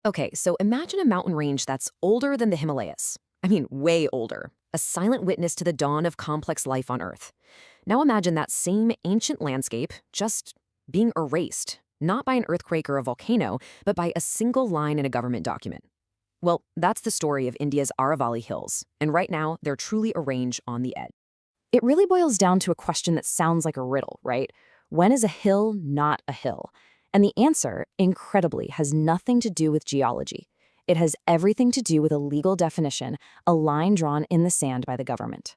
Okay, so imagine a mountain range that's older than the Himalayas. I mean, way older. A silent witness to the dawn of complex life on Earth. Now imagine that same ancient landscape just being erased, not by an earthquake or a volcano, but by a single line in a government document. Well, that's the story of India's Aravalli Hills, and right now they're truly a range on the edge. It really boils down to a question that sounds like a riddle, right? When is a hill not a hill? And the answer, incredibly, has nothing to do with geology. It has everything to do with a legal definition, a line drawn in the sand by the government.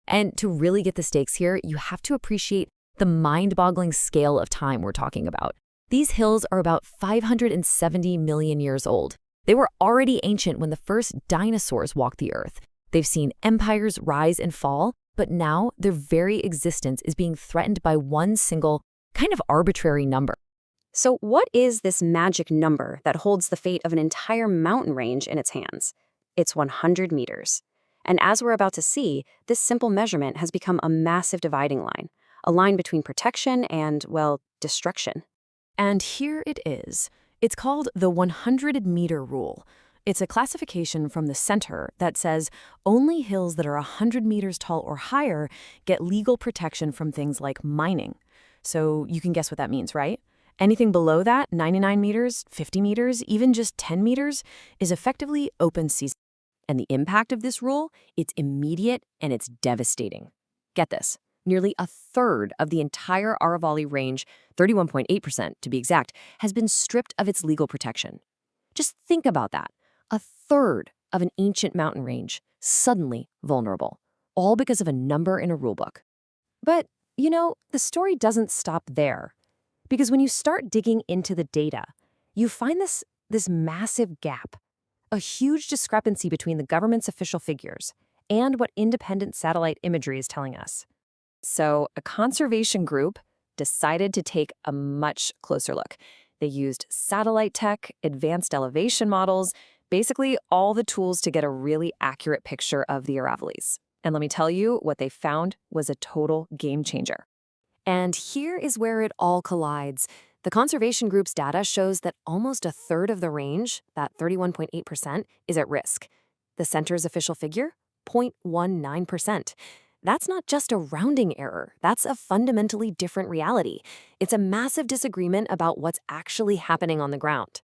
And to really get the stakes here, you have to appreciate the mind-boggling scale of time we're talking about. These hills are about 570 million years old. They were already ancient when the first dinosaurs walked the Earth. They've seen empires rise and fall, but now their very existence is being threatened by one single, kind of arbitrary number. So what is this magic number that holds the fate of an entire mountain range in its hands? It's 100 meters. And as we're about to see, this simple measurement has become a massive dividing line, a line between protection and, well, destruction. And here it is. It's called the 100-meter rule. It's a classification from the center that says only hills that are 100 meters tall or higher get legal protection from things like mining. So you can guess what that means, right? Anything below that, 99 meters, 50 meters, even just 10 meters, is effectively open season. And the impact of this rule, it's immediate and it's devastating. Get this, nearly a third of the entire Aravalli range, 31.8% to be exact, has been stripped of its legal protection. Just think about that. A third of an ancient mountain range, suddenly vulnerable, all because of a number in a rulebook. But, the story doesn't stop there. Because when you start digging into the data, you find this massive gap, a huge discrepancy between the government's official figures and what independent satellite imagery is telling us. So a conservation group decided to take a much closer look. They used satellite tech, advanced elevation models, basically all the tools to get a really accurate picture of the Aravallis. And let me tell you, what they found was a total game changer. And here is where it all collides. The conservation group's data shows that almost a third of the range, that 31.8%, is at risk. The center's official figure? 0.19%. That's not just a rounding error. That's a fundamentally different reality. It's a massive disagreement about what's actually happening on the ground.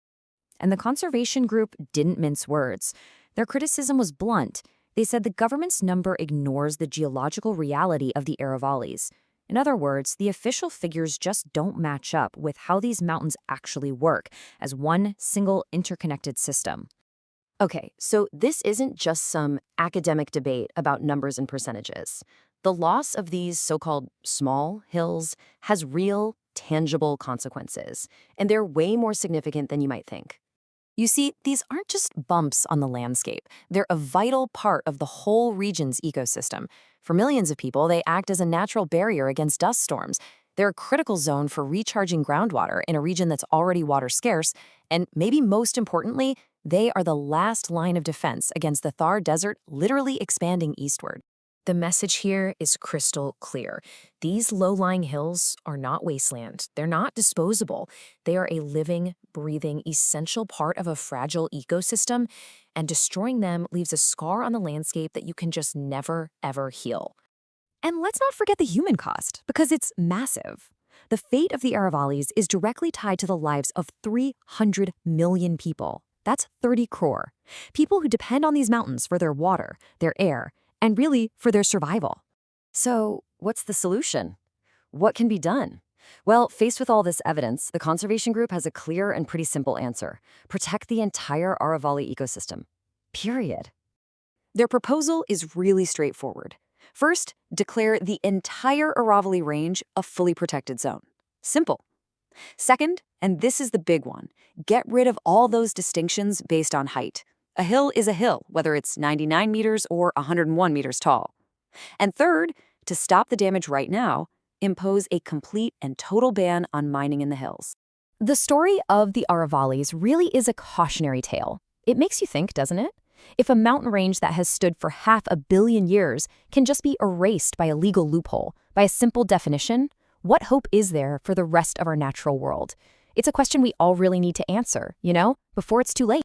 And the conservation group didn't mince words. Their criticism was blunt. They said the government's number ignores the geological reality of the Aravallis. In other words, the official figures just don't match up with how these mountains actually work as one single interconnected system. Okay, so this isn't just some academic debate about numbers and percentages. The loss of these so-called small hills has real, tangible consequences, and they're way more significant than you might think. You see, these aren't just bumps on the landscape. They're a vital part of the whole region's ecosystem. For millions of people, they act as a natural barrier against dust storms. They're a critical zone for recharging groundwater in a region that's already water scarce. And maybe most importantly, they are the last line of defense against the Thar Desert literally expanding eastward. The message here is crystal clear. These low-lying hills are not wasteland. They're not disposable. They are a living, breathing, essential part of a fragile ecosystem, and destroying them leaves a scar on the landscape that you can just never, ever heal. And let's not forget the human cost, because it's massive. The fate of the Aravallis is directly tied to the lives of 300 million people. That's 30 crore. People who depend on these mountains for their water, their air, and really for their survival. So, what's the solution? What can be done? Well, faced with all this evidence, the conservation group has a clear and pretty simple answer. Protect the entire Aravalli ecosystem. Period. Their proposal is really straightforward. First, declare the entire Aravalli range a fully protected zone. Simple. Second, and this is the big one, get rid of all those distinctions based on height. A hill is a hill, whether it's 99 meters or 101 meters tall. And third, to stop the damage right now, impose a complete and total ban on mining in the hills. The story of the Aravallis really is a cautionary tale. It makes you think, doesn't it? If a mountain range that has stood for 500 million years can just be erased by a legal loophole, by a simple definition, what hope is there for the rest of our natural world? It's a question we all really need to answer, before it's too late.